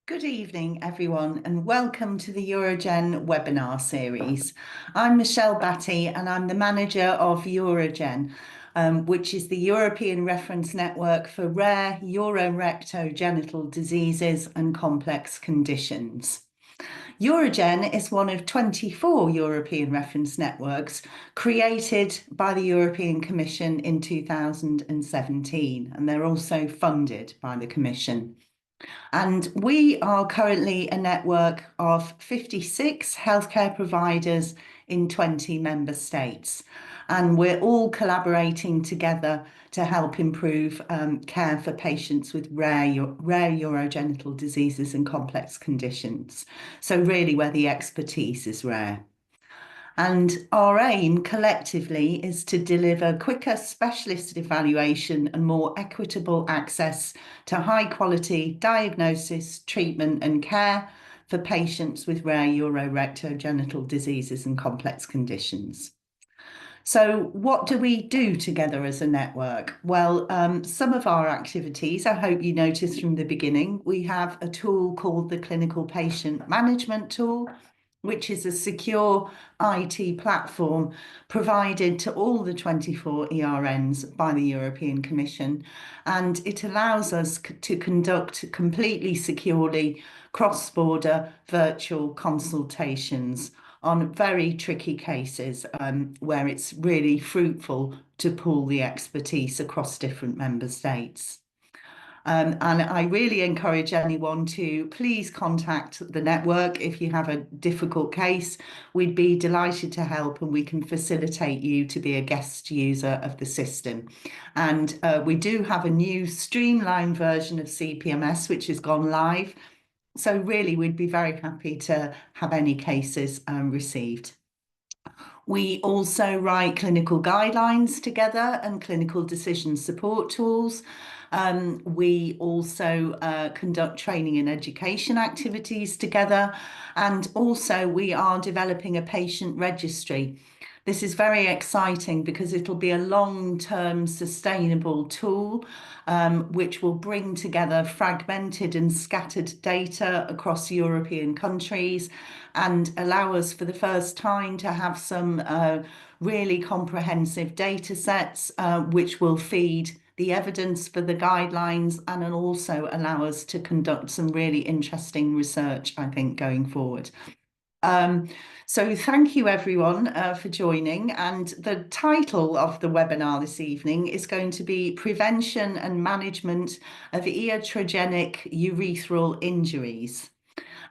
Good evening, everyone, and welcome to the UroGen webinar series. I'm Michelle Batty, and I'm the manager of UroGen, which is the European Reference Network for Rare Urorectogenital Diseases and Complex Conditions. UroGen is one of 24 European reference networks created by the European Commission in 2017, and they're also funded by the Commission. And we are currently a network of 56 healthcare providers in 20 member states. And we're all collaborating together to help improve care for patients with rare urogenital diseases and complex conditions. So really where the expertise is rare. And our aim collectively is to deliver quicker specialist evaluation and more equitable access to high quality diagnosis, treatment and care for patients with rare urorectogenital diseases and complex conditions. So what do we do together as a network? Well, some of our activities, I hope you noticed from the beginning, we have a tool called the Clinical Patient Management Tool, which is a secure IT platform provided to all the 24 ERNs by the European Commission. And it allows us to conduct completely securely cross-border virtual consultations on very tricky cases where it's really fruitful to pool the expertise across different member states. And I really encourage anyone to please contact the network if you have a difficult case. We'd be delighted to help and we can facilitate you to be a guest user of the system. And we do have a new streamlined version of CPMS, which has gone live. So really, we'd be very happy to have any cases received. We also write clinical guidelines together and clinical decision support tools. We also conduct training and education activities together. And also we are developing a patient registry. This is very exciting because it'll be a long-term sustainable tool which will bring together fragmented and scattered data across European countries and allow us for the first time to have some really comprehensive data sets which will feed the evidence for the guidelines and also allow us to conduct some really interesting research, I think, going forward. So thank you everyone for joining, and the title of the webinar this evening is going to be Prevention and Management of Iatrogenic Urethral Injuries.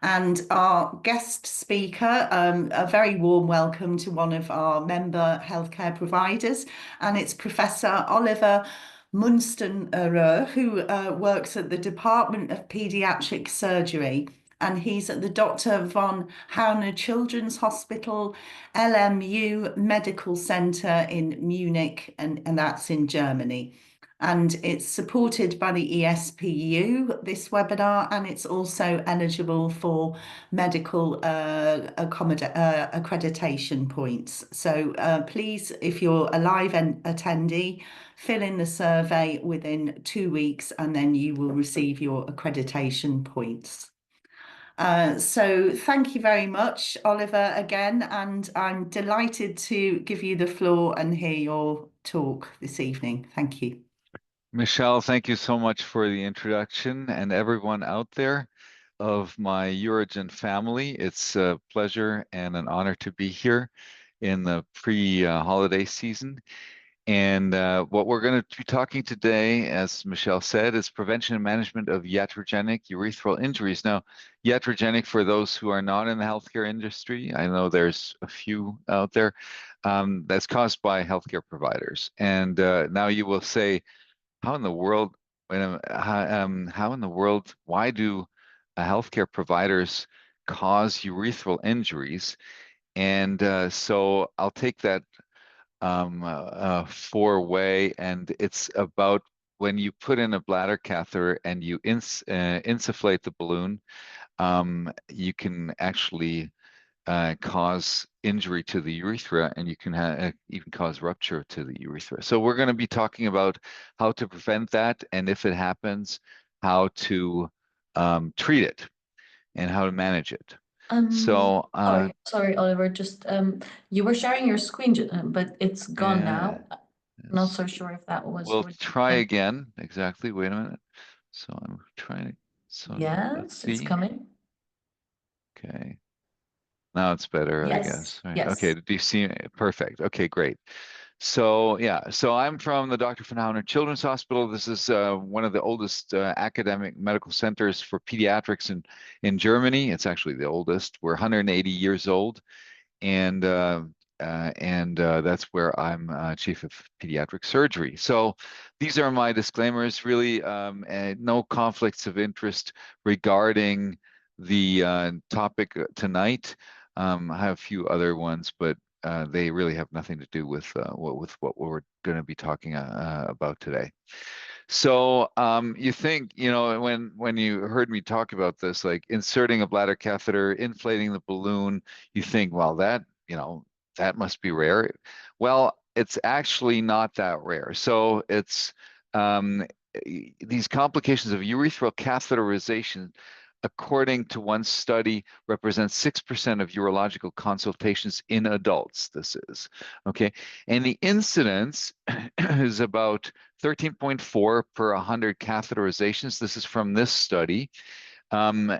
And our guest speaker, a very warm welcome to one of our member healthcare providers, and it's Professor Oliver Munstenreur, who works at the Department of Pediatric Surgery, and he's at the Dr. von Hauner Children's Hospital, LMU Medical Center in Munich, and that's in Germany. And it's supported by the ESPU, this webinar, and it's also eligible for medical accreditation points. So please, if you're a live attendee, fill in the survey within 2 weeks and then you will receive your accreditation points. So thank you very much, Oliver, again, and I'm delighted to give you the floor and hear your talk this evening. Thank you. Michelle, thank you so much for the introduction, and everyone out there of my UroGen family. It's a pleasure and an honor to be here in the pre-holiday season. And what we're going to be talking today, as Michelle said, is prevention and management of iatrogenic urethral injuries. Now, iatrogenic, for those who are not in the healthcare industry, I know there's a few out there, that's caused by healthcare providers. And now you will say, how in the world, why do healthcare providers cause urethral injuries? And so I'll take that four-way, and it's about when you put in a bladder catheter and you insufflate the balloon, you can actually cause injury to the urethra, and you can even cause rupture to the urethra. So we're going to be talking about how to prevent that, and if it happens, how to treat it. and how to manage it. Um, So, sorry, Oliver, just you were sharing your screen, but it's gone yeah, now. Not so sure if that was we'll what you try meant. again. Exactly. Wait a minute. So I'm trying to, so let's Yes, it's see. coming. Okay. Now it's better, I Yes, guess. Right. Okay. yes. Do you see? Perfect. Okay, great. So yeah, so I'm from the Dr. Van Houwener Children's Hospital. This is one of the oldest academic medical centers for pediatrics in Germany. It's actually the oldest. We're 180 years old, and that's where I'm chief of pediatric surgery. So these are my disclaimers. Really, no conflicts of interest regarding the topic tonight. I have a few other ones, but they really have nothing to do with what we're going to be talking about today. So you think, when you heard me talk about this, like inserting a bladder catheter, inflating the balloon, you think, well, that must be rare. Well, it's actually not that rare. So it's um, these complications of urethral catheterization, according to one study, represents 6% of urological consultations in adults. This is okay, and the incidence is about 13.4 per 100 catheterizations. This is from this study. So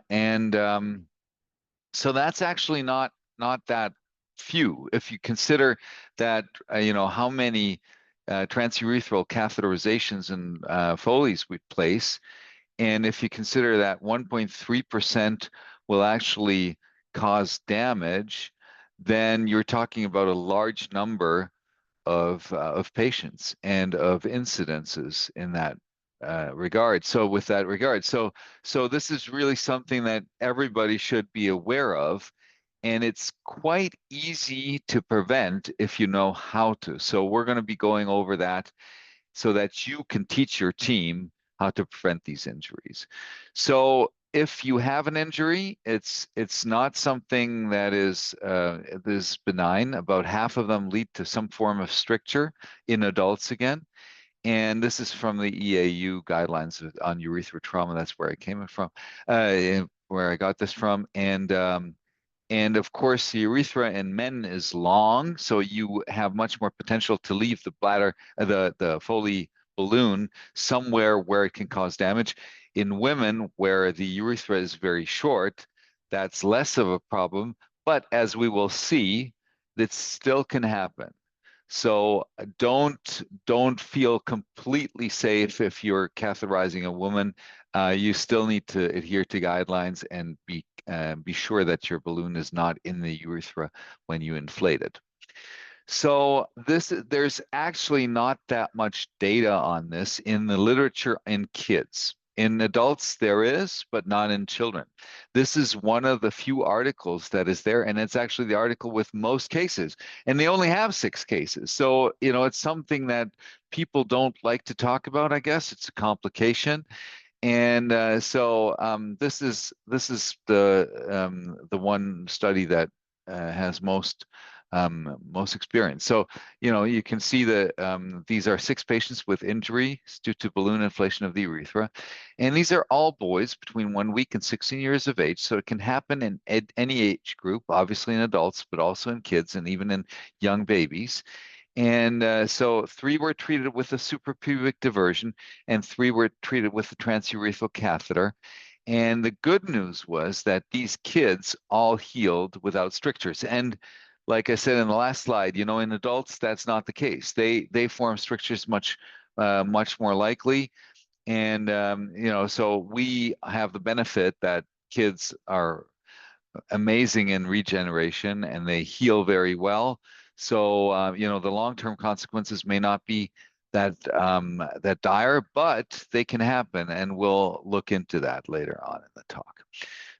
that's actually not that few. If you consider that, how many transurethral catheterizations and Foleys we place, and if you consider that 1.3% will actually cause damage, then you're talking about a large number of patients and of incidences in that regard. So with that regard, so this is really something that everybody should be aware of, and it's quite easy to prevent if you know how to. So we're going to be going over that so that you can teach your team how to prevent these injuries. So if you have an injury, it's not something that is benign. About half of them lead to some form of stricture in adults again. And this is from the EAU guidelines on urethral trauma. That's where I came from, where I got this from. And of course, the urethra in men is long, so you have much more potential to leave the bladder, the Foley balloon somewhere where it can cause damage. In women, where the urethra is very short, that's less of a problem. But as we will see, that still can happen. So don't feel completely safe if you're catheterizing a woman. You still need to adhere to guidelines and be sure that your balloon is not in the urethra when you inflate it. So there's actually not that much data on this in the literature in kids. In adults, there is, but not in children. This is one of the few articles that is there, and it's actually the article with most cases, and they only have 6 cases. So, it's something that people don't like to talk about, I guess. It's a complication. And this is the one study that has most experience. So you can see that these are 6 patients with injuries due to balloon inflation of the urethra, and these are all boys between 1 week and 16 years of age. So it can happen in any age group, obviously in adults, but also in kids and even in young babies. And so 3 were treated with a suprapubic diversion, and 3 were treated with a transurethral catheter. And the good news was that these kids all healed without strictures. And like I said in the last slide, in adults, that's not the case. They form strictures much more likely. And so we have the benefit that kids are amazing in regeneration and they heal very well. So, the long-term consequences may not be that dire, but they can happen, and we'll look into that later on in the talk.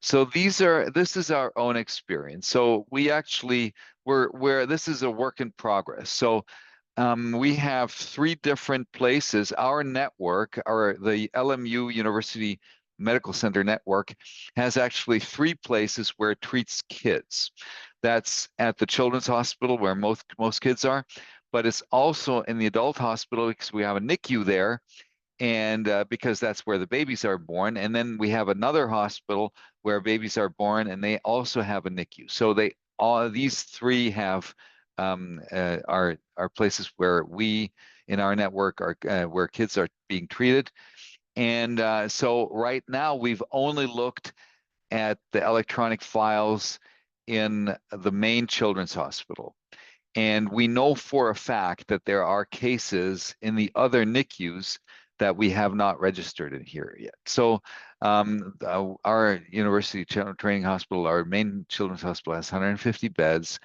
So this is our own experience. So we actually this is a work in progress. So we have 3 different places. Our network, the LMU University Medical Center network, has actually 3 places where it treats kids. That's at the Children's Hospital, where most kids are, but it's also in the adult hospital because we have a NICU there, and because that's where the babies are born. And then we have another hospital where babies are born, and they also have a NICU. So all these three have are places where we in our network are where kids are being treated. And so right now we've only looked at the electronic files in the main children's hospital. And we know for a fact that there are cases in the other NICUs that we have not registered in here yet. So our University Training Hospital, our main children's hospital, has 150 beds.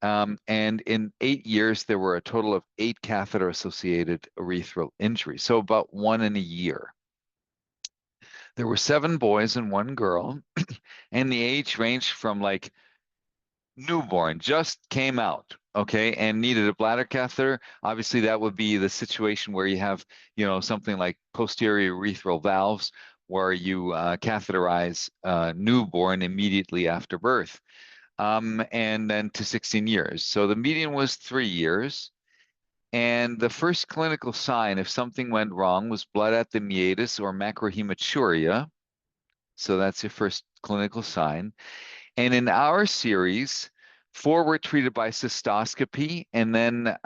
And in 8 years, there were a total of 8 catheter-associated urethral injuries, so about 1 in a year. There were 7 boys and 1 girl, and the age ranged from like newborn, just came out, okay, and needed a bladder catheter. Obviously, that would be the situation where you have, something like posterior urethral valves, where you catheterize newborn immediately after birth, and then to 16 years. So the median was 3 years. And the first clinical sign, if something went wrong, was blood at the meatus or macrohematuria. So that's your first clinical sign. And in our series, 4 were treated by cystoscopy and then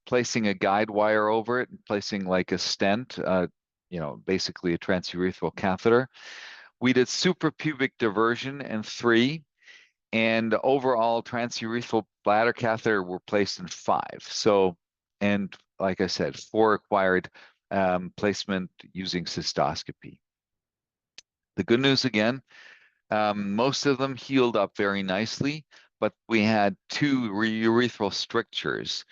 placing a guide wire over it and placing like a stent, basically a transurethral catheter. We did suprapubic diversion in 3, and overall transurethral bladder catheter were placed in 5. So, and like I said, 4 required placement using cystoscopy. The good news again, most of them healed up very nicely, but we had 2 urethral strictures,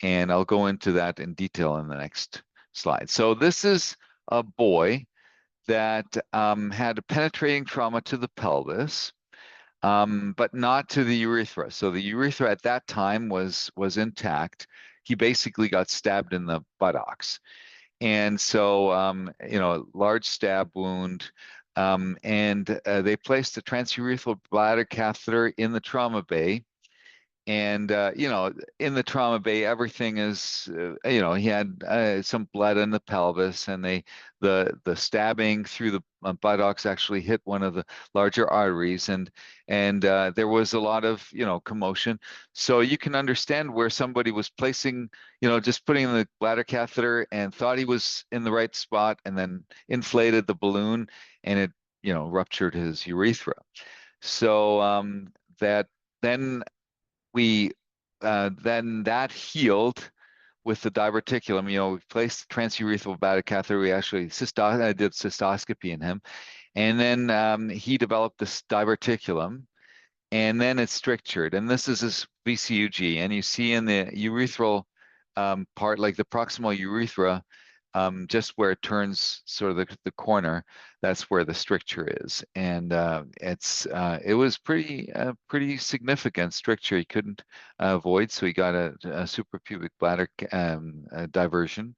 and I'll go into that in detail in the next slide. So this is a boy that had a penetrating trauma to the pelvis, but not to the urethra. So the urethra at that time was intact. He basically got stabbed in the buttocks. And so, large stab wound, and they placed a transurethral bladder catheter in the trauma bay. And, in the trauma bay, everything is, he had some blood in the pelvis, and the stabbing through the buttocks actually hit one of the larger arteries, and there was a lot of, commotion. So you can understand where somebody was placing, just putting in the bladder catheter and thought he was in the right spot, and then inflated the balloon, and it, ruptured his urethra. So that then we then that healed with the diverticulum. We placed transurethral bladder catheter. We actually did cystoscopy in him, and then he developed this diverticulum, and then it's strictured. And this is his VCUG, and you see in the urethral part, like the proximal urethra, just where it turns sort of the corner, that's where the stricture is. And it was pretty significant stricture. He couldn't avoid, so he got a suprapubic bladder diversion.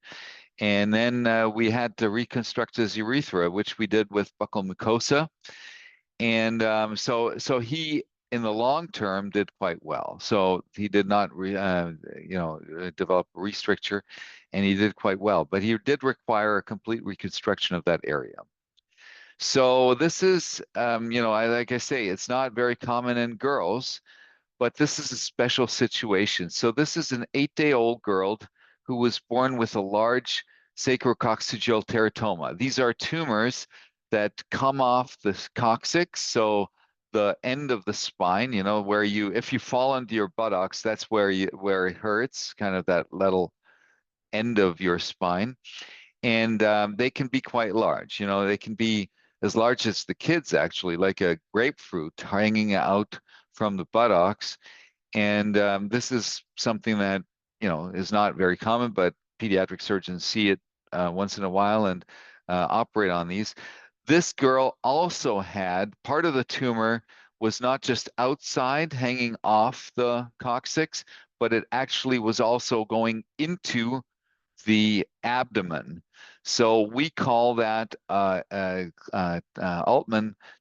And then we had to reconstruct his urethra, which we did with buccal mucosa. And so he, in the long term, did quite well. So he did not develop a restricture, and he did quite well. But he did require a complete reconstruction of that area. So this is, like I say, it's not very common in girls, but this is a special situation. So this is an 8-day-old girl who was born with a large sacrococcygeal teratoma. These are tumors that come off the coccyx, so the end of the spine, where if you fall onto your buttocks, that's where it hurts, kind of that little end of your spine. And they can be quite large. They can be as large as the kids, actually, like a grapefruit hanging out from the buttocks. And this is something that, is not very common, but pediatric surgeons see it once in a while and operate on these. This girl also had part of the tumor was not just outside hanging off the coccyx, but it actually was also going into the abdomen. So we call that Altman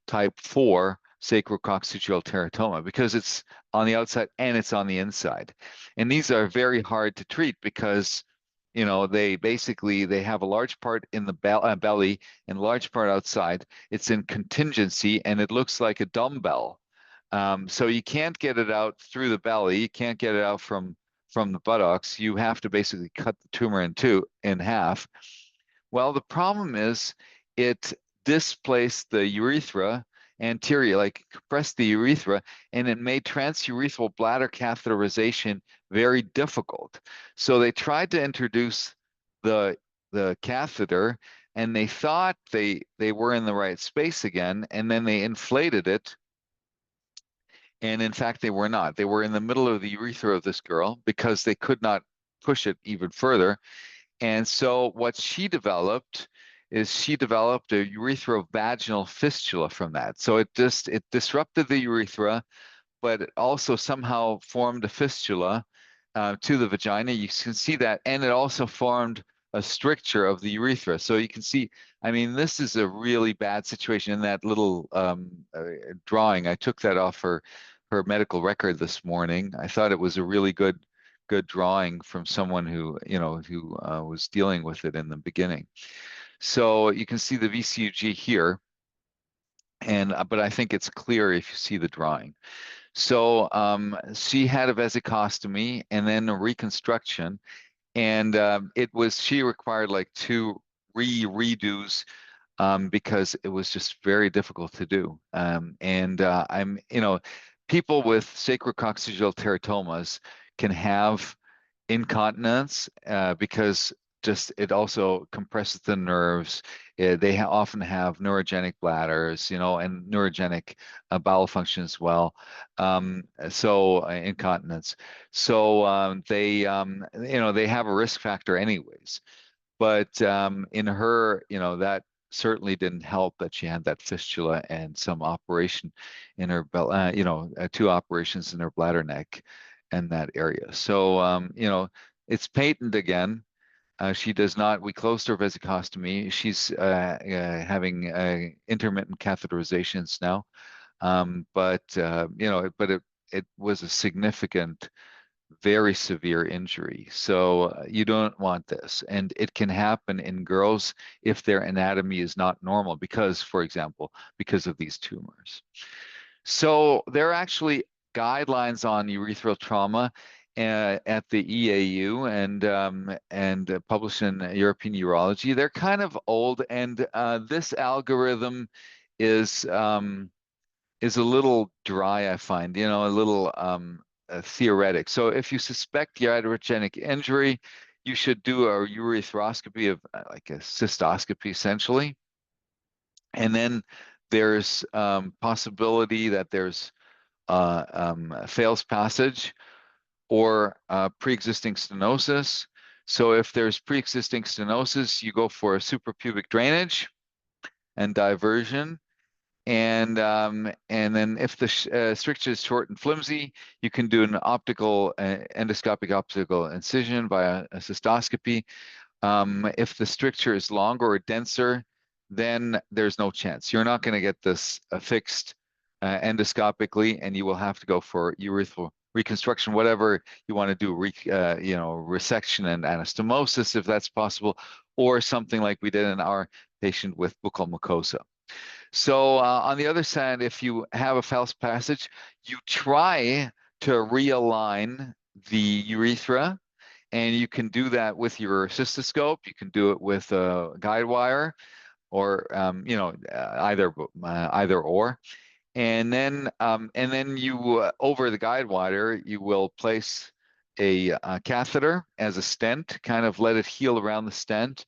type 4 sacrococcygeal teratoma, because it's on the outside and it's on the inside. And these are very hard to treat because, you know, they have a large part in the belly and large part outside. It's in contingency, and it looks like a dumbbell. So you can't get it out through the belly. You can't get it out from the buttocks. You have to basically cut the tumor in half. Well, the problem is it displaced the urethra anterior, like compressed the urethra, and it made transurethral bladder catheterization very difficult. So they tried to introduce the catheter, and they thought they were in the right space again, and then they inflated it. And in fact, they were not. They were in the middle of the urethra of this girl because they could not push it even further. And so what she developed is she developed a urethrovaginal fistula from that. So it disrupted the urethra, but it also somehow formed a fistula to the vagina. You can see that, and it also formed a stricture of the urethra. So you can see, I mean, this is a really bad situation. In that little drawing, I took that off her medical record this morning. I thought it was a really good drawing from someone who, you know, who was dealing with it in the beginning. So you can see the VCUG here, and but I think it's clear if you see the drawing. So she had a vesicostomy and then a reconstruction, and she required like 2 redos because it was just very difficult to do. You know, people with sacrococcygeal teratomas can have incontinence because just it also compresses the nerves. They often have neurogenic bladders, you know, and neurogenic bowel function as well. So incontinence. So you know, they have a risk factor anyways. But in her, you know, that certainly didn't help that she had that fistula and some operation in her you know, 2 operations in her bladder neck and that area. So you know, it's patent again. She does not. We closed her vesicostomy. She's having intermittent catheterizations now, but you know, but it was a significant, very severe injury. So you don't want this. And it can happen in girls if their anatomy is not normal because, for example, because of these tumors. So there are actually guidelines on urethral trauma at the EAU and published in European Urology. They're kind of old, and this algorithm is a little dry, I find, you know, a little theoretic. So if you suspect iatrogenic injury, you should do a urethrooscopy of like a cystoscopy essentially. And then there's possibility that there's Fail's passage or pre-existing stenosis. So if there's pre-existing stenosis, you go for a suprapubic drainage and diversion. And then if the stricture is short and flimsy, you can do an endoscopic optical incision by a cystoscopy. If the stricture is longer or denser, then there's no chance. You're not going to get this fixed endoscopically, and you will have to go for urethral reconstruction, whatever you want to do, you know, resection and anastomosis if that's possible, or something like we did in our patient with buccal mucosa. So on the other side, if you have a Fail's passage, you try to realign the urethra, and you can do that with your cystoscope. You can do it with a guide wire, or you know, either or. And then you over the guide wire, you will place a catheter as a stent, kind of let it heal around the stent.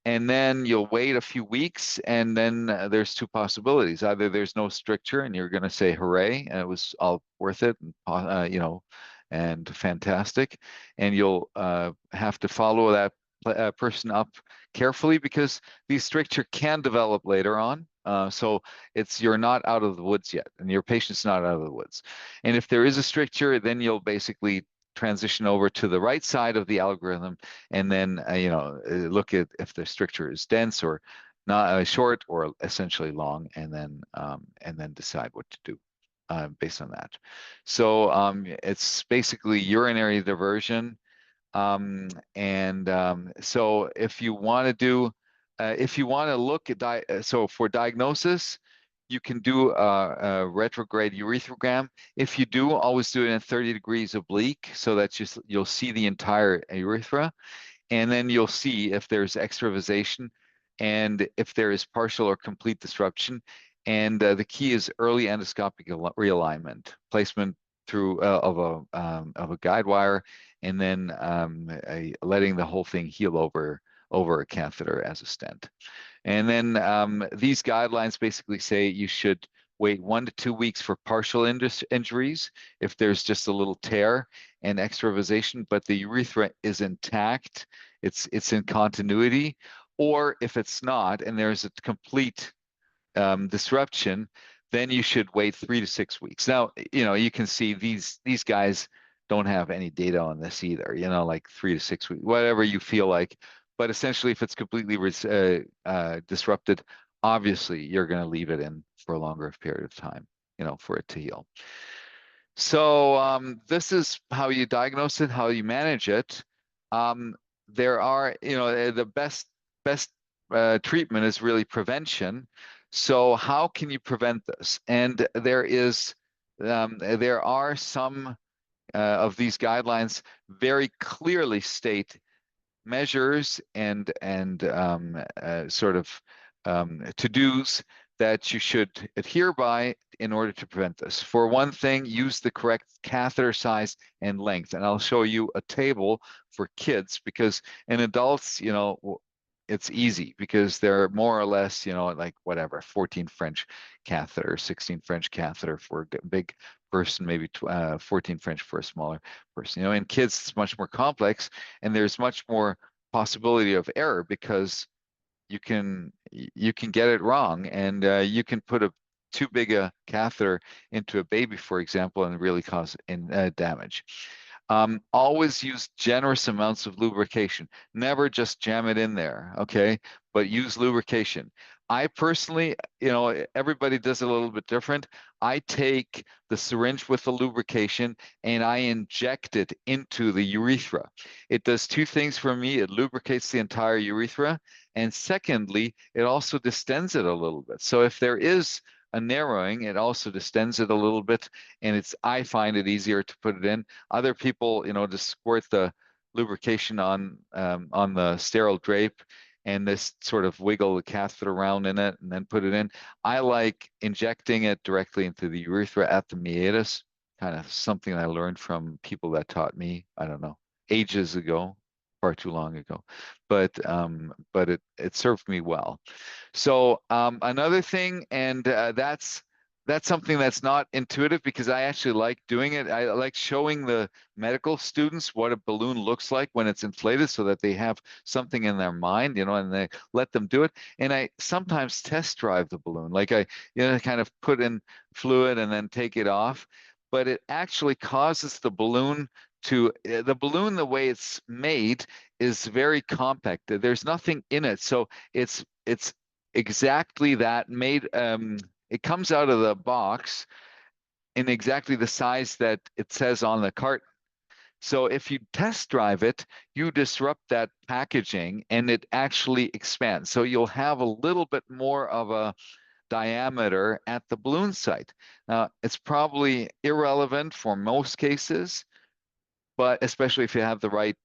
And then you'll wait a few weeks, and then there's 2 possibilities. Either there's no stricture, and you're going to say, hooray, and it was all worth it, and, you know, and fantastic. And you'll have to follow that person up carefully because the stricture can develop later on. So you're not out of the woods yet, and your patient's not out of the woods. And if there is a stricture, then you'll basically transition over to the right side of the algorithm, and then you know, look at if the stricture is dense or not, short or essentially long, and then decide what to do based on that. So it's basically urinary diversion So if you want to do, if you want to look at, so for diagnosis, you can do a retrograde urethrogram. If you do, always do it in 30 degrees oblique so that you'll see the entire urethra. And then you'll see if there's extravasation and if there is partial or complete disruption. And the key is early endoscopic realignment, placement through of a guide wire, and then letting the whole thing heal over a catheter as a stent. And then these guidelines basically say you should wait 1 to 2 weeks for partial injuries if there's just a little tear and extravasation, but the urethra is intact, it's in continuity, or if it's not and there's a complete disruption, then you should wait 3 to 6 weeks. Now, you can see these guys don't have any data on this either, like 3 to 6 weeks, whatever you feel like. But essentially, if it's completely disrupted, obviously you're going to leave it in for a longer period of time, for it to heal. So this is how you diagnose it, how you manage it. There are, the best treatment is really prevention. So how can you prevent this? And there are some of these guidelines very clearly state measures and sort of to-dos that you should adhere by in order to prevent this. For one thing, use the correct catheter size and length. And I'll show you a table for kids because in adults, it's easy because they're more or less, like whatever, 14 French catheter, 16 French catheter for a big person, maybe 14 French for a smaller person. In kids, it's much more complex and there's much more possibility of error because you can get it wrong and you can put too big a catheter into a baby, for example, and really cause damage. Always use generous amounts of lubrication. Never just jam it in there, okay? But use lubrication. I personally, everybody does it a little bit different. I take the syringe with the lubrication and I inject it into the urethra. It does two things for me. It lubricates the entire urethra. And secondly, it also distends it a little bit. So if there is a narrowing, it also distends it a little bit, and I find it easier to put it in. Other people, just squirt the lubrication on the sterile drape and this sort of wiggle the catheter around in it and then put it in. I like injecting it directly into the urethra at the meatus, kind of something I learned from people that taught me, I don't know, ages ago, far too long ago, but it served me well. So another thing, and that's something that's not intuitive because I actually like doing it. I like showing the medical students what a balloon looks like when it's inflated so that they have something in their mind, and they let them do it. And I sometimes test drive the balloon, like I, kind of put in fluid and then take it off, but it actually causes the balloon the way it's made is very compact. There's nothing in it. So it's exactly that made, it comes out of the box in exactly the size that it says on the carton. So if you test drive it, you disrupt that packaging and it actually expands. So you'll have a little bit more of a diameter at the balloon site. Now, it's probably irrelevant for most cases, but especially if you have the right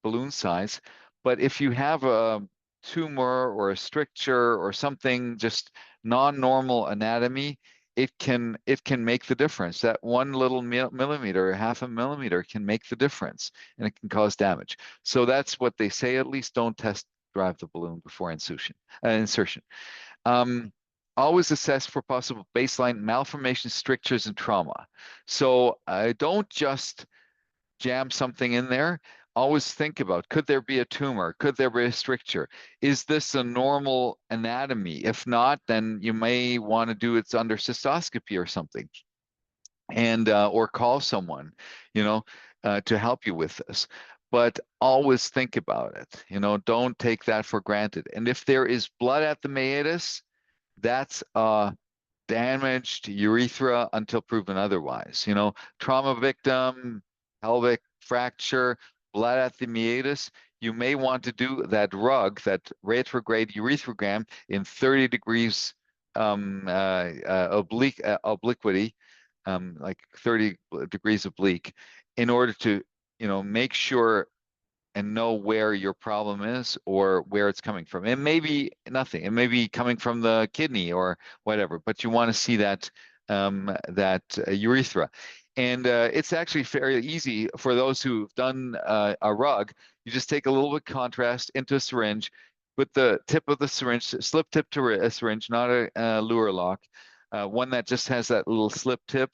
balloon size. But if you have a tumor or a stricture or something just non-normal anatomy, it can make the difference. That one little millimeter, half a millimeter can make the difference and it can cause damage. So that's what they say, at least. Don't test drive the balloon before insertion. Always assess for possible baseline malformations, strictures, and trauma. So don't just jam something in there. Always think about, could there be a tumor? Could there be a stricture? Is this a normal anatomy? If not, then you may want to do it under cystoscopy or something, and or call someone, to help you with this. But always think about it. Don't take that for granted. And if there is blood at the meatus, that's damaged urethra until proven otherwise. Trauma victim, pelvic fracture, bladder meatus, you may want to do that rug, that retrograde urethrogram in 30 degrees obliquity, like 30 degrees oblique, in order to, make sure and know where your problem is or where it's coming from. It may be nothing. It may be coming from the kidney or whatever, but you want to see that urethra. And it's actually very easy for those who've done a rug. You just take a little bit of contrast into a syringe, put the tip of the syringe, slip tip to a syringe, not a Luer lock, one that just has that little slip tip.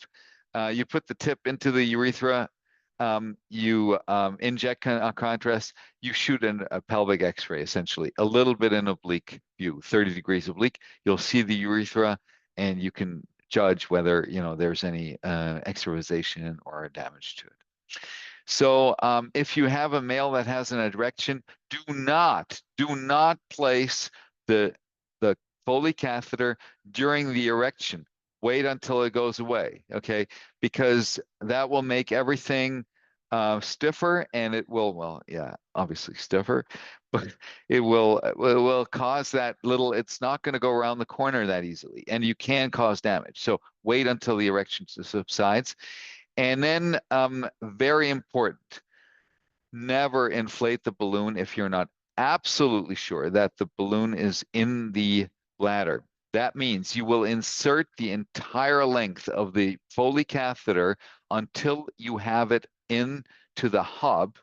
You put the tip into the urethra, you inject a contrast, you shoot a pelvic x-ray, essentially, a little bit in oblique view, 30 degrees oblique. You'll see the urethra and you can judge whether, there's any extravasation or damage to it. So if you have a male that has an erection, do not place the Foley catheter during the erection. Wait until it goes away, okay? Because that will make everything stiffer, and it will, well, yeah, obviously stiffer, but it will cause that little, it's not going to go around the corner that easily, and you can cause damage. So wait until the erection subsides. And then, very important, never inflate the balloon if you're not absolutely sure that the balloon is in the bladder. That means you will insert the entire length of the Foley catheter until you have it into the hub.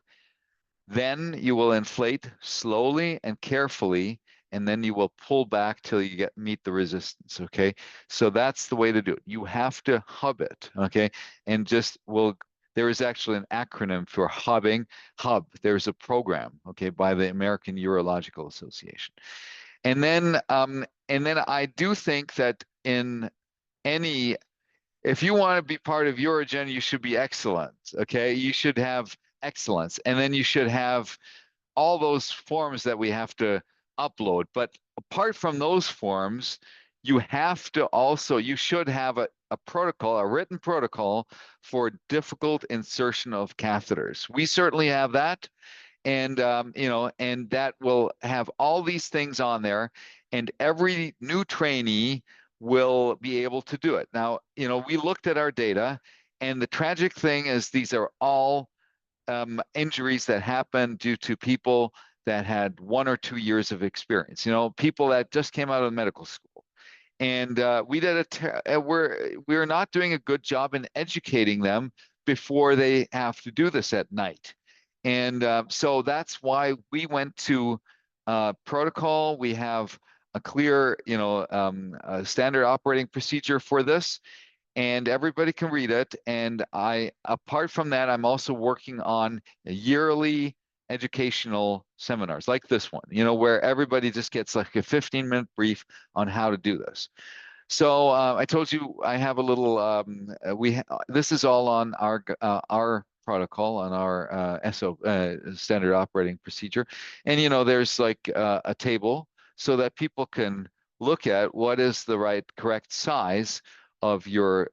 Then you will inflate slowly and carefully, and then you will pull back till you meet the resistance, okay? So that's the way to do it. You have to hub it, okay? And there is actually an acronym for hubbing. Hub, there's a program, okay, by the American Urological Association. And then I do think that if you want to be part of UroGen, you should be excellent, okay? You should have excellence, and then you should have all those forms that we have to upload. But apart from those forms, you should have a protocol, a written protocol for difficult insertion of catheters. We certainly have that. And, and that will have all these things on there, and every new trainee will be able to do it. Now, we looked at our data, and the tragic thing is these are all injuries that happen due to people that had 1 or 2 years of experience, people that just came out of medical school. And we're not doing a good job in educating them before they have to do this at night. And so that's why we went to protocol. We have a clear, a standard operating procedure for this, and everybody can read it. And apart from that, I'm also working on yearly educational seminars like this one, where everybody just gets like a 15-minute brief on how to do this. So I told you I have a little, this is all on our protocol, on our standard operating procedure. And, there's like a table so that people can look at what is the correct size of your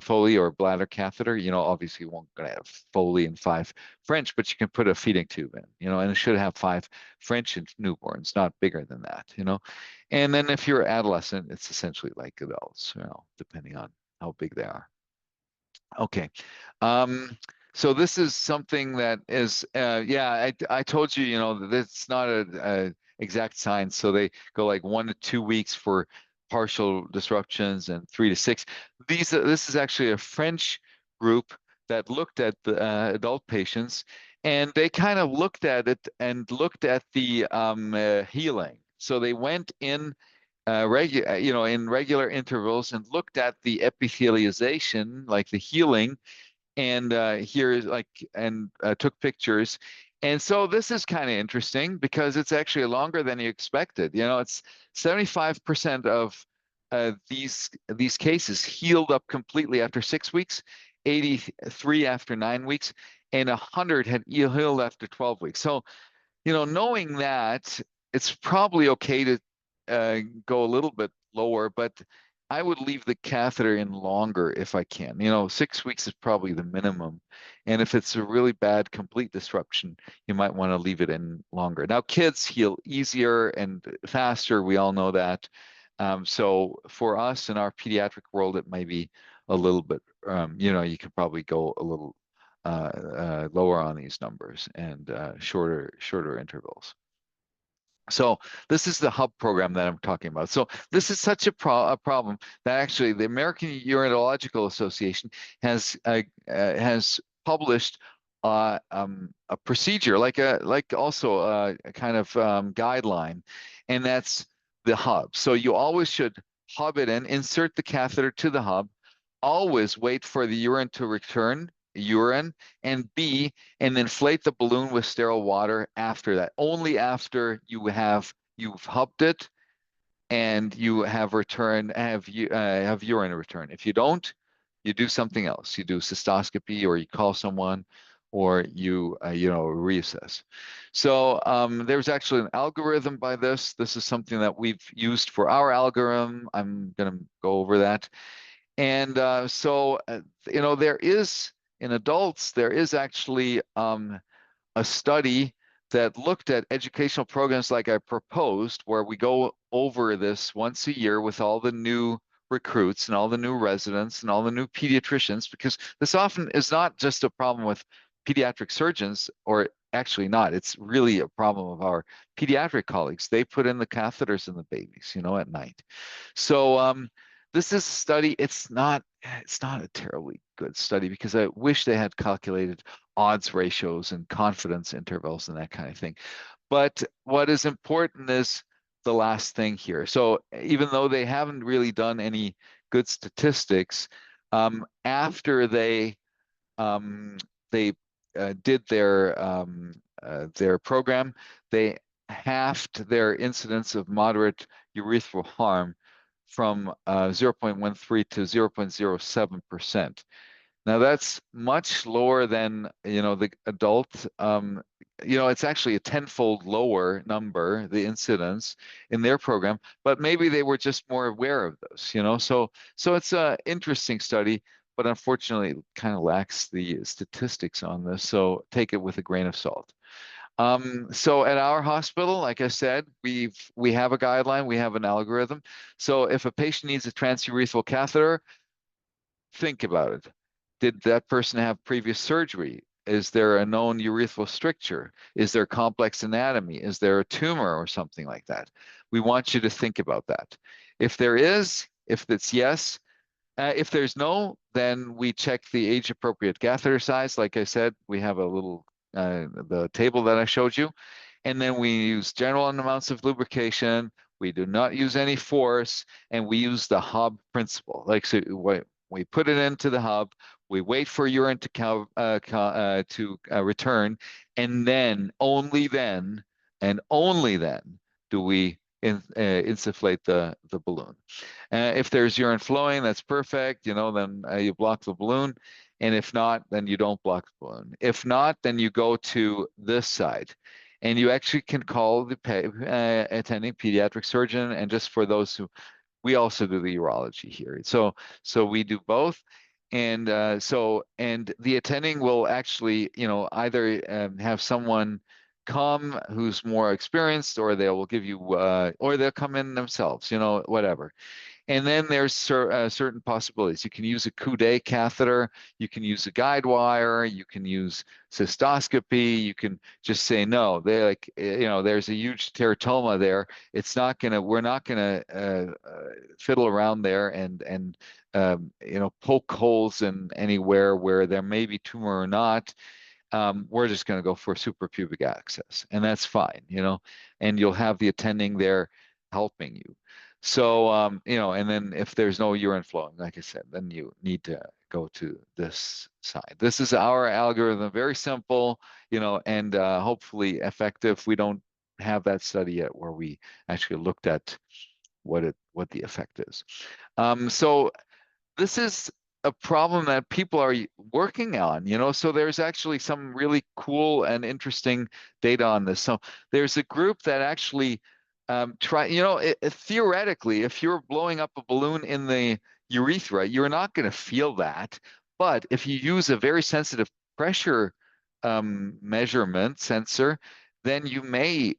Foley or bladder catheter. Obviously you won't gonna have Foley and 5 French, but you can put a feeding tube in, and it should have 5 French in newborns, not bigger than that, And then if you're adolescent, it's essentially like adults, depending on how big they are. Okay. So this is something that is, I told you, that it's not a exact science. So they go like 1 to 2 weeks for partial disruptions and 3 to 6. This is actually a French group that looked at the adult patients, and they kind of looked at it and looked at the healing. So they went in in regular intervals and looked at the epithelialization, like the healing, and took pictures. And so this is kind of interesting because it's actually longer than you expected. It's 75% of these cases healed up completely after 6 weeks, 83 after 9 weeks, and 100 had healed after 12 weeks. So, knowing that, it's probably okay to go a little bit lower, but I would leave the catheter in longer if I can. 6 weeks is probably the minimum. And if it's a really bad complete disruption, you might want to leave it in longer. Now, kids heal easier and faster. We all know that. So for us in our pediatric world, it may be a little bit, you could probably go a little lower on these numbers and shorter intervals. So this is the hub program that I'm talking about. So this is such a problem that actually the American Urological Association has published a procedure, like also a kind of guideline, and that's the hub. So you always should hub it in, insert the catheter to the hub, always wait for the urine to return, and and inflate the balloon with sterile water after that. Only after you've hubbed it and you have urine return. If you don't, you do something else. You do cystoscopy, or you call someone, or you reassess. So there's actually an algorithm by this. This is something that we've used for our algorithm. I'm going to go over that. And there is, in adults, there is actually a study that looked at educational programs like I proposed, where we go over this once a year with all the new recruits and all the new residents and all the new pediatricians, because this often is not just a problem with pediatric surgeons, or actually not. It's really a problem of our pediatric colleagues. They put in the catheters in the babies, at night. So this is a study. It's not a terribly good study, because I wish they had calculated odds ratios and confidence intervals and that kind of thing. But what is important is the last thing here. So even though they haven't really done any good statistics, after they did their program, they halved their incidence of moderate urethral harm from 0.13 to 0.07%. Now that's much lower than the adult. It's actually a tenfold lower number, the incidence in their program, but maybe they were just more aware of this. So it's an interesting study, but unfortunately it kind of lacks the statistics on this. So take it with a grain of salt. So at our hospital, like I said, we have a guideline, we have an algorithm. So if a patient needs a transurethral catheter, think about it. Did that person have previous surgery? Is there a known urethral stricture? Is there complex anatomy? Is there a tumor or something like that? We want you to think about that. If there is, if it's yes, if there's no, then we check the age-appropriate catheter size. Like I said, we have a little the table that I showed you, and then we use general amounts of lubrication. We do not use any force, and we use the hub principle. Like, so we put it into the hub, we wait for urine to return, and then only then do we insufflate the balloon. If there's urine flowing, that's perfect. Then you block the balloon. And if not, then you don't block the balloon. If not, then you go to this side. And you actually can call the attending pediatric surgeon. And just for those who, we also do the urology here. So we do both. And and the attending will actually, either have someone come who's more experienced, or they will give you, or they'll come in themselves, whatever. And then there's certain possibilities. You can use a Coude catheter, you can use a guide wire, you can use cystoscopy, you can just say no. There's a huge teratoma there. We're not gonna fiddle around there and poke holes in anywhere where there may be tumor or not. We're just going to go for suprapubic access, and that's fine, and you'll have the attending there helping you. So, and then if there's no urine flowing, like I said, then you need to go to this side. This is our algorithm, very simple, and hopefully effective. We don't have that study yet where we actually looked at what the effect is. So this is a problem that people are working on, so there's actually some really cool and interesting data on this. So there's a group that actually try, theoretically, if you're blowing up a balloon in the urethra, you're not going to feel that. But if you use a very sensitive pressure measurement sensor, then you may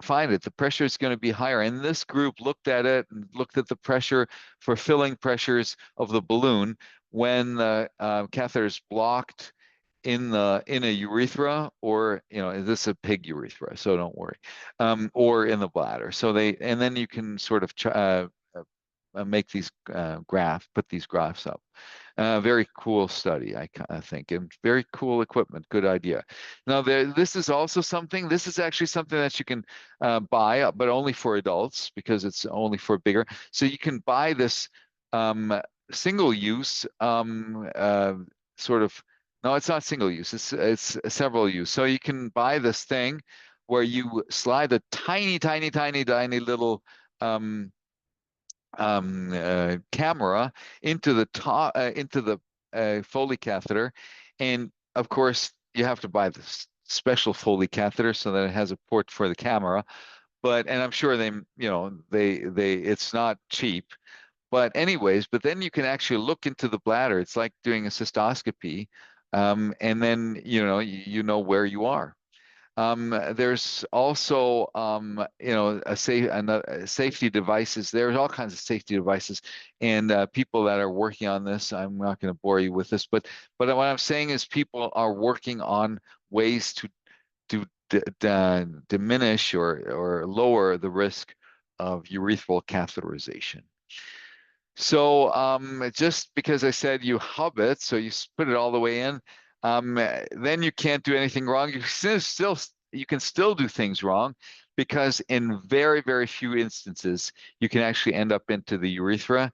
find it. The pressure is going to be higher. And this group looked at it and looked at the pressure for filling pressures of the balloon when the catheter is blocked in a urethra, or is this a pig urethra? So don't worry, or in the bladder. So and then you can sort of make these put these graphs up. Very cool study, I think, and very cool equipment. Good idea. Now, this is also something. This is actually something that you can buy, but only for adults because it's only for bigger. So you can buy this single-use sort of. No, it's not single use. It's several use. So you can buy this thing where you slide a tiny, tiny, tiny, tiny little camera into the top into the Foley catheter, and of course you have to buy this special Foley catheter so that it has a port for the camera. And I'm sure they it's not cheap. But anyways, then you can actually look into the bladder. It's like doing a cystoscopy, and then you know where you are. There's also, safety devices. There's all kinds of safety devices, and people that are working on this. I'm not going to bore you with this, but what I'm saying is people are working on ways to diminish or lower the risk of urethral catheterization. So just because I said you hub it, so you put it all the way in, then you can't do anything wrong. You can still do things wrong because in very, very few instances you can actually end up into the urethra.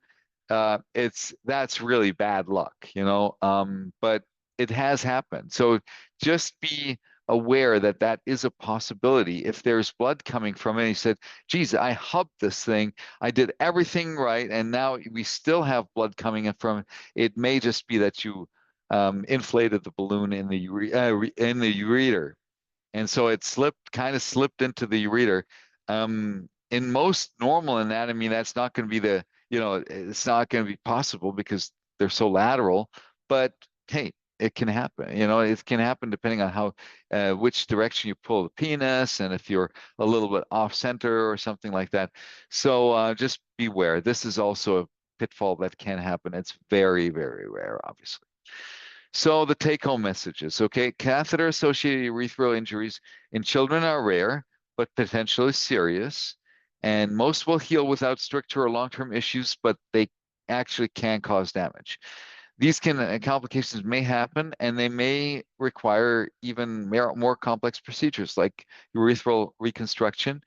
That's really bad luck, but it has happened. So just be aware that that is a possibility. If there's blood coming from it, he said, geez, I hubbed this thing. I did everything right. And now we still have blood coming in from it. It may just be that you inflated the balloon in the ureter. And so it kind of slipped into the ureter. In most normal anatomy, that's not going to be it's not going to be possible because they're so lateral. But hey, it can happen. It can happen depending on which direction you pull the penis, and if you're a little bit off center or something like that. So just beware. This is also a pitfall that can happen. It's very, very rare, obviously. So the take-home messages, okay? Catheter-associated urethral injuries in children are rare, but potentially serious, and most will heal without stricter or long-term issues, but they actually can cause damage. These complications may happen, and they may require even more complex procedures like urethral reconstruction.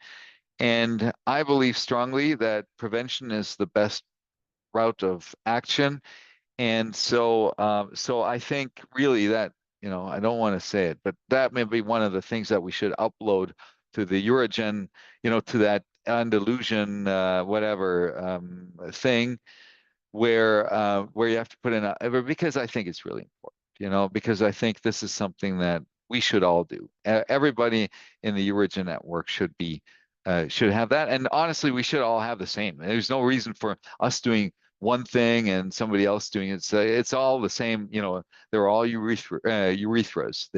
And I believe strongly that prevention is the best route of action. And so I think really that, I don't want to say it, but that may be one of the things that we should upload to the UroGen, to that Andalusian whatever thing where you have to put in because I think it's really important, because I think this is something that we should all do. Everybody in the UroGen network should have that. And honestly, we should all have the same. There's no reason for us doing one thing and somebody else doing it. So it's all the same, they're all urethras.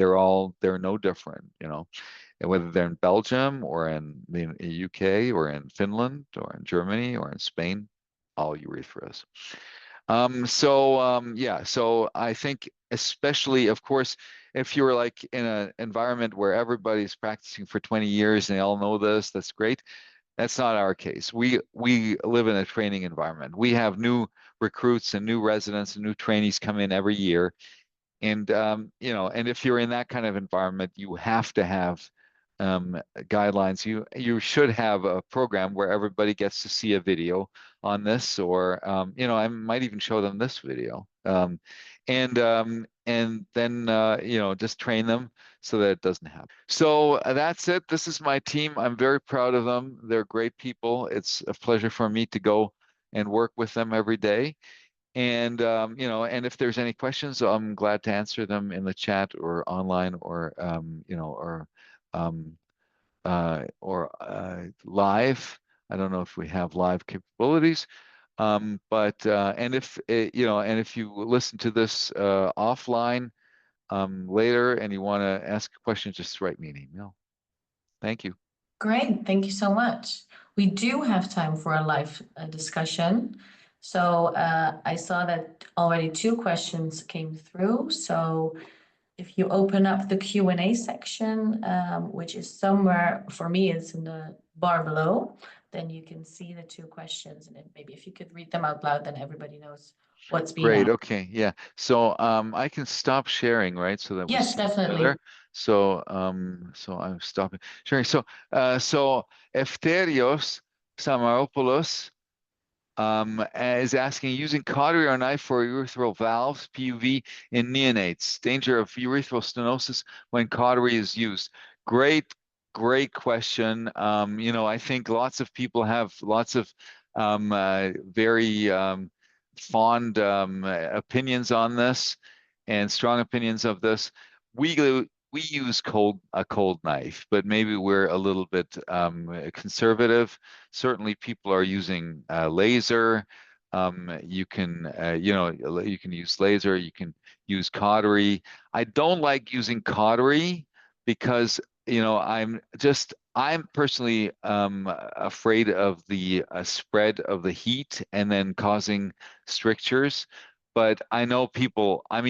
They're no different, and whether they're in Belgium or in the UK or in Finland or in Germany or in Spain, all urethras. So I think especially, of course, if you're like in an environment where everybody's practicing for 20 years and they all know this, that's great. That's not our case. We live in a training environment. We have new recruits and new residents and new trainees come in every year. And and if you're in that kind of environment, you have to have guidelines. You should have a program where everybody gets to see a video on this, or I might even show them this video, and then just train them so that it doesn't happen. So that's it. This is my team. I'm very proud of them. They're great people. It's a pleasure for me to go and work with them every day. And and if there's any questions, I'm glad to answer them in the chat or online, or live. I don't know if we have live capabilities. But and if and if you listen to this offline later and you want to ask a question, just write me an email. Thank you. Great, thank you so much. We do have time for a live discussion. So I saw that already 2 questions came through. So if you open up the Q&A section, which is somewhere, for me, it's in the bar below, then you can see the 2 questions. And maybe if you could read them out loud, then everybody knows what's being Great. asked. Okay. Yeah. So I can stop sharing, right? So that we Yes, see each definitely. other. So so I'm stopping sharing. So Eftherios Samaropoulos is asking, using cautery or knife for urethral valves, PUV, in neonates, danger of urethral stenosis when cautery is used. Great question. I think lots of people have lots of very fond opinions on this and strong opinions of this. We use a cold knife, but maybe we're a little bit conservative. Certainly, people are using laser. You can you can use laser. You can use cautery. I don't like using cautery because I'm personally afraid of the spread of the heat and then causing strictures. But I know people, I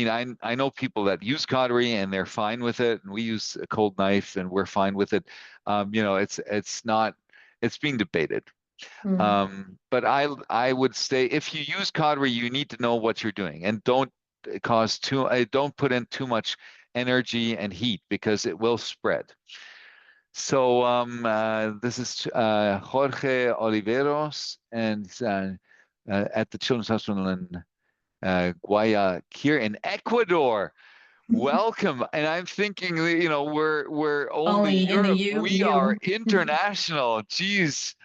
know people that use cautery and they're fine with it. And we use a cold knife and we're fine with it. It's not, it's being debated. But I would say if you use cautery, you need to know what you're doing and don't put in too much energy and heat because it will spread. So this is Jorge Oliveros, and at the Children's Hospital in Guayaquil in Ecuador. Welcome. And I'm thinking, we're only Only in the Europe. We are U. international. Geez,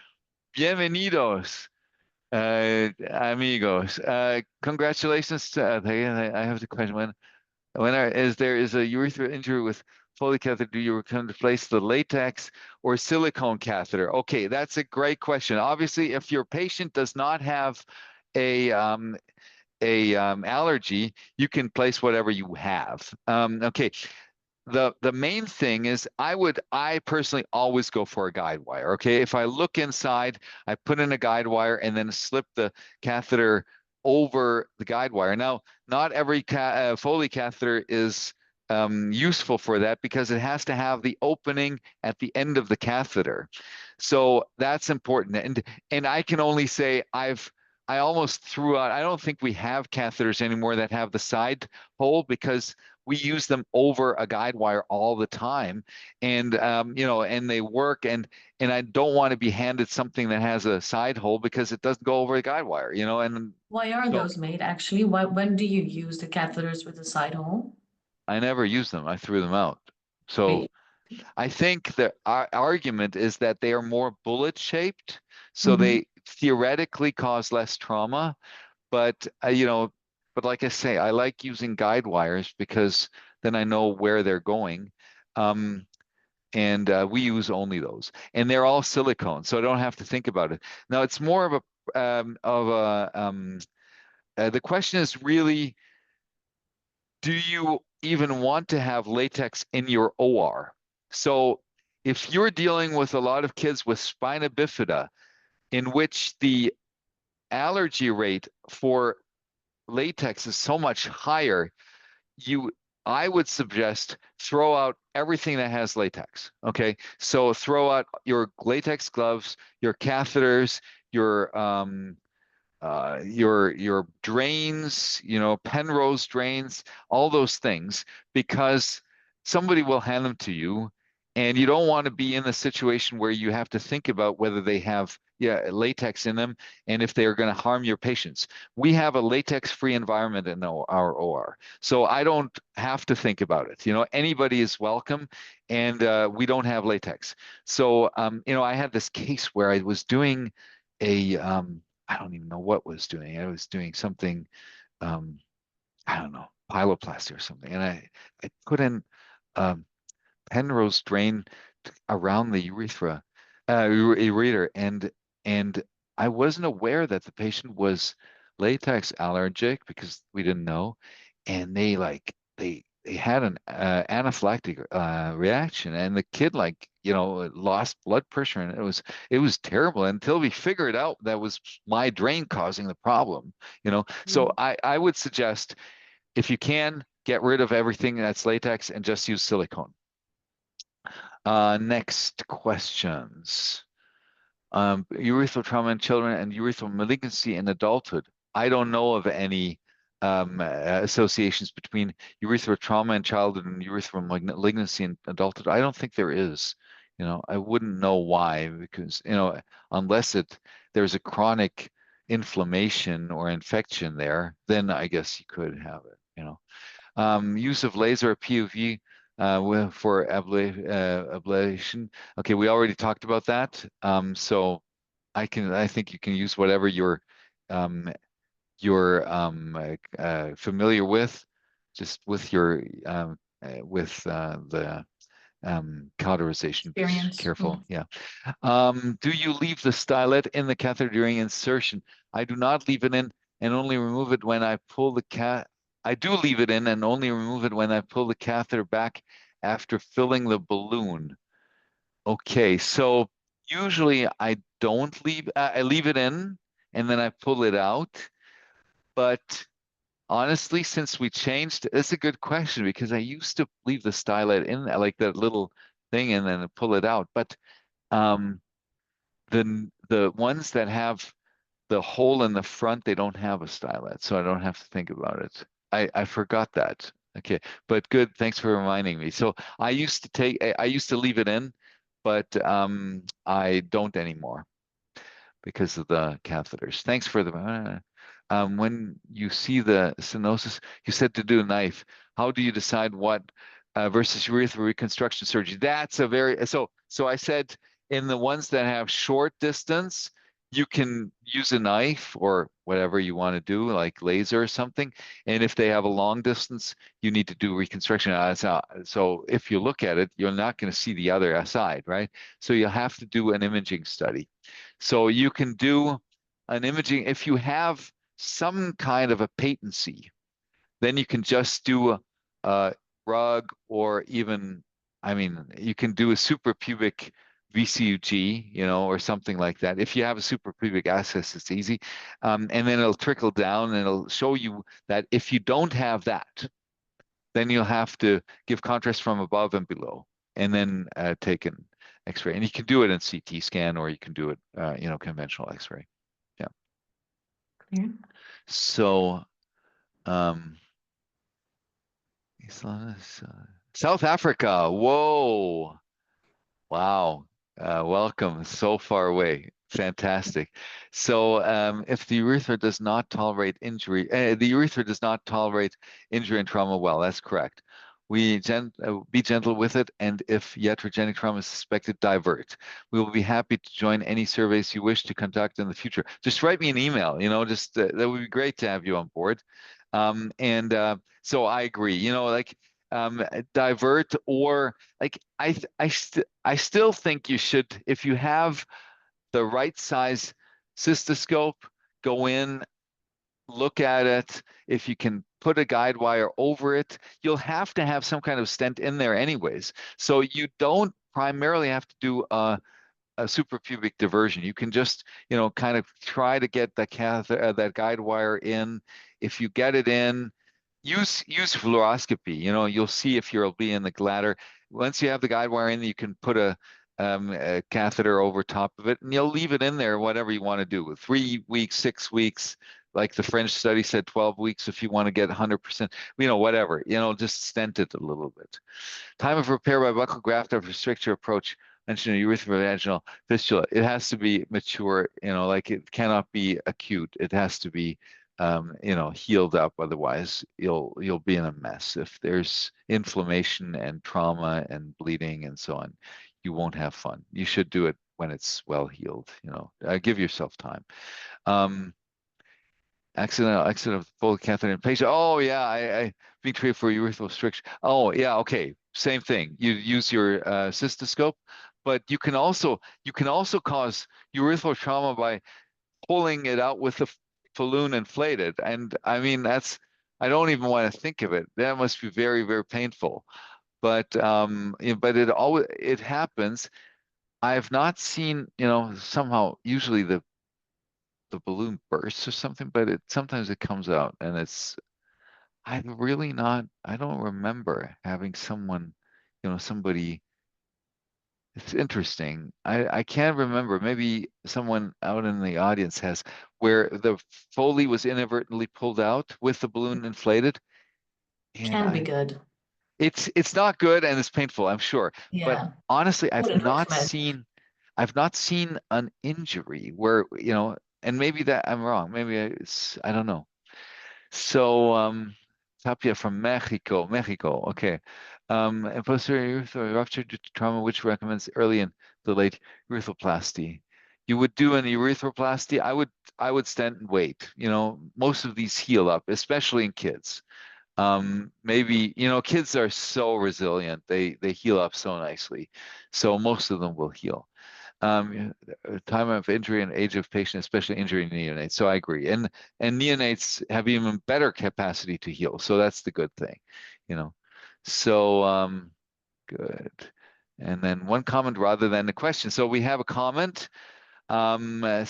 bienvenidos, amigos. Congratulations to, I have the question. Is there a urethral injury with Foley catheter, do you recommend to place the latex or silicone catheter? Okay, that's a great question. Obviously, if your patient does not have a allergy, you can place whatever you have. Okay. The main thing is I personally always go for a guide wire. Okay. If I look inside, I put in a guide wire and then slip the catheter over the guide wire. Now, not every Foley catheter is useful for that because it has to have the opening at the end of the catheter. So that's important. And I can only say I almost threw out, I don't think we have catheters anymore that have the side hole because we use them over a guide wire all the time. And, and they work. And I don't want to be handed something that has a side hole because it doesn't go over the guide wire, and Why are those made actually? When do you use the catheters with the side hole? I never use them. I threw them out. So Wait. I think the argument is that they are more bullet shaped. So Mhm. they theoretically cause less trauma. But but like I say, I like using guide wires because then I know where they're going. And we use only those, and they're all silicone, so I don't have to think about it. Now it's more of the question is really, do you even want to have latex in your OR? So if you're dealing with a lot of kids with spina bifida, in which the allergy rate for latex is so much higher, I would suggest throw out everything that has latex. Okay, so throw out your latex gloves, your catheters, your drains, Penrose drains, all those things, because somebody will hand them to you, and you don't want to be in the situation where you have to think about whether they have latex in them and if they are going to harm your patients. We have a latex-free environment in our OR, so I don't have to think about it. Anybody is welcome, and we don't have latex. So, I had this case where I was doing a I don't even know what was doing. I was doing something, I don't know, pyeloplasty or something. And I put in Penrose drain around the urethra, ureter, and I wasn't aware that the patient was latex allergic because we didn't know, and they had an anaphylactic reaction, and the kid lost blood pressure, and it was terrible until we figured out that was my drain causing the problem. So I would suggest, if you can, get rid of everything that's latex and just use silicone. Next questions. Urethral trauma in children and urethral malignancy in adulthood. I don't know of any associations between urethral trauma in childhood and urethral malignancy in adulthood. I don't think there is. I wouldn't know why, because, unless there's a chronic inflammation or infection there, then I guess you could have it. Use of laser or PUV for ablation. Okay, we already talked about that. So I think you can use whatever you're familiar with, just with your the cauterization. Be Experience. careful. Yeah. Do you leave the stylet in the catheter during insertion? I do not leave it in and only remove it when I pull the I do leave it in and only remove it when I pull the catheter back after filling the balloon. Okay, so usually I don't leave, I leave it in and then I pull it out. But honestly, since we changed, it's a good question, because I used to leave the stylet in, like that little thing, and then pull it out. But um, the ones that have the hole in the front, they don't have a stylet, so I don't have to think about it. I forgot that. Okay, but good. Thanks for reminding me. So I used to leave it in, but I don't anymore because of the catheters. Thanks for the. When you see the stenosis, you said to do a knife. How do you decide what versus urethral reconstruction surgery? That's a very so. I said, in the ones that have short distance, you can use a knife or whatever you want to do, like laser or something. And if they have a long distance, you need to do reconstruction. So if you look at it, you're not going to see the other side, right? So you'll have to do an imaging study. So you can do an imaging if you have some kind of a patency. Then you can just do a rug, or even, you can do a suprapubic VCUG, or something like that. If you have a suprapubic abscess, it's easy. And then it'll trickle down and it'll show you that if you don't have that, then you'll have to give contrast from above and below, and then take an X-ray. And you can do it in CT scan, or you can do it, conventional X-ray. Yeah. Clear. So, South Africa. Whoa. Wow. Welcome. So far away. Fantastic. So if the urethra does not tolerate injury, the urethra does not tolerate injury and trauma well, that's correct. Be gentle with it, and if iatrogenic trauma is suspected, divert. We will be happy to join any surveys you wish to conduct in the future. Just write me an email, that would be great to have you on board. So I agree, divert, or I still think you should, if you have the right size cystoscope, go in, look at it. If you can put a guide wire over it, you'll have to have some kind of stent in there anyways. So you don't primarily have to do a suprapubic diversion. You can just, kind of try to get the that guide wire in. If you get it in, use fluoroscopy. You'll see if you'll be in the bladder. Once you have the guide wire in, you can put a catheter over top of it, and you'll leave it in there, whatever you want to do. 3 weeks, 6 weeks, like the French study said, 12 weeks if you want to get 100%, whatever, just stent it a little bit. Time of repair by buccal graft after stricture approach. Mentioned urethrovaginal fistula. It has to be mature, it cannot be acute. It has to be, healed up. Otherwise, you'll be in a mess. If there's inflammation and trauma and bleeding and so on, you won't have fun. You should do it when it's well healed. Give yourself time. Accident of full catheter in patient. Oh yeah, I being treated for urethral stricture. Oh yeah, okay. same thing. You use your cystoscope, but you can also cause urethral trauma by pulling it out with the balloon inflated. And I mean, I don't even want to think of it. That must be very, very painful. But but it happens. I've not seen, somehow usually the balloon bursts or something, but sometimes it comes out, and I don't remember having somebody. It's interesting. I can't remember. Maybe someone out in the audience has, where the Foley was inadvertently pulled out with the balloon inflated. And Can be good. it's not good and it's painful, I'm sure. But Yeah. honestly, Wouldn't recommend. I've not seen an injury where, and maybe that I'm wrong. Maybe I don't know. So, Tapia from Mexico. Okay. And posterior urethral rupture due to trauma, which recommends early and delayed urethroplasty. You would do an urethroplasty. I would stand and wait. Most of these heal up, especially in kids. Maybe, kids are so resilient. They heal up so nicely. So most of them will heal. Time of injury and age of patient, especially injury in neonates. So I agree. And neonates have even better capacity to heal. So that's the good thing, So good. And then one comment rather than a question. So we have a comment. Let me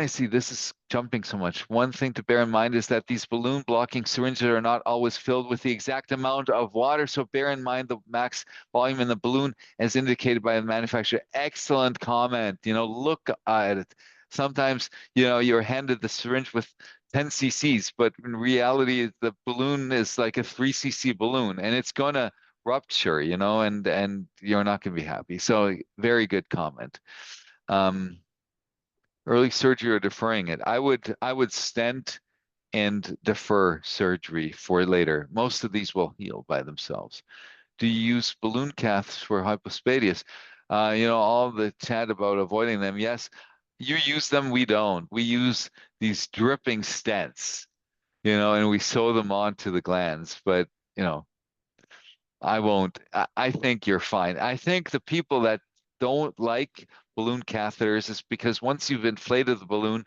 see, this is jumping so much. One thing to bear in mind is that these balloon blocking syringes are not always filled with the exact amount of water. So bear in mind the max volume in the balloon as indicated by the manufacturer. Excellent comment. Look at it. Sometimes, you're handed the syringe with 10 cc's, but in reality, the balloon is like a 3 cc balloon and it's going to rupture, and you're not going to be happy. So very good comment. Early surgery or deferring it. I would stent and defer surgery for later. Most of these will heal by themselves. Do you use balloon caths for hypospadias? All the chat about avoiding them. Yes, you use them. We don't. We use these dripping stents, and we sew them onto the glands. But, I won't. I think you're fine. I think the people that don't like balloon catheters is because once you've inflated the balloon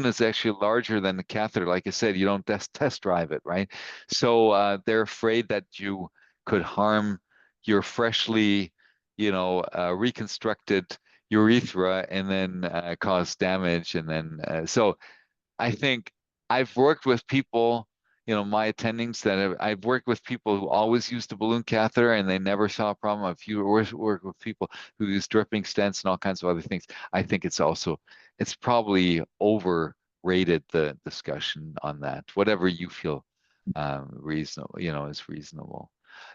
is actually larger than the catheter. Like I said, you don't test drive it, right? So they're afraid that you could harm your freshly, reconstructed urethra and then cause damage. And then, so I think I've worked with people, my attendings I've worked with people who always used the balloon catheter and they never saw a problem. I've worked with people who use dripping stents and all kinds of other things. I think it's probably overrated, the discussion on that. Whatever you feel reasonable, is reasonable.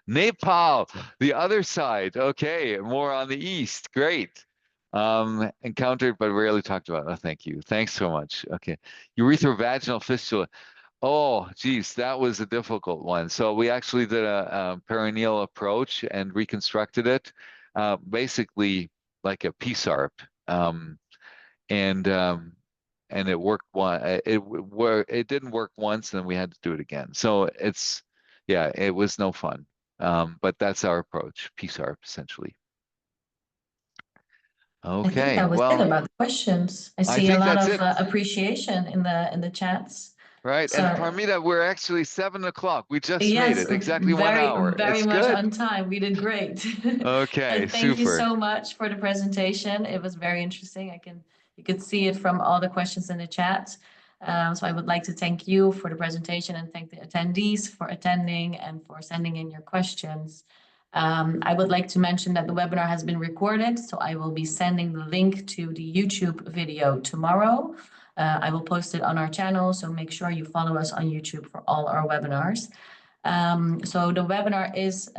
Nepal, the other side. Okay, more on the east. Great. Encountered but rarely talked about. Oh, thank you. Thanks so much. Okay. Urethrovaginal fistula. Oh, geez, that was a difficult one. So we actually did a perineal approach and reconstructed it, basically like a PSARP. And it worked it didn't work once and we had to do it again. So it was no fun. But that's our approach, PSARP essentially. I think Okay, that was it well, about the questions. I see a think lot that's of it. appreciation in the chats. Right. So And Parmita, we're actually 7 o'clock. We just made yes, it exactly 1 hour. very It's much good. on time. We did great. Okay, And thank you super. so much for the presentation. It was very interesting. You could see it from all the questions in the chat. So I would like to thank you for the presentation and thank the attendees for attending and for sending in your questions. I would like to mention that the webinar has been recorded, so I will be sending the link to the YouTube video tomorrow. I will post it on our channel, so make sure you follow us on YouTube for all our webinars. So the webinar is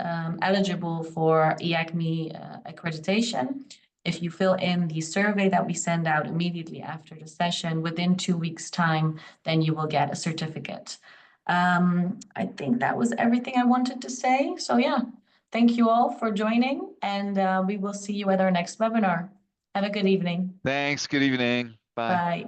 eligible for EACME accreditation. If you fill in the survey that we send out immediately after the session within 2 weeks' time, then you will get a certificate. I think that was everything I wanted to say. So yeah, thank you all for joining, and we will see you at our next webinar. Have a good evening. Thanks. Good evening. Bye. Bye.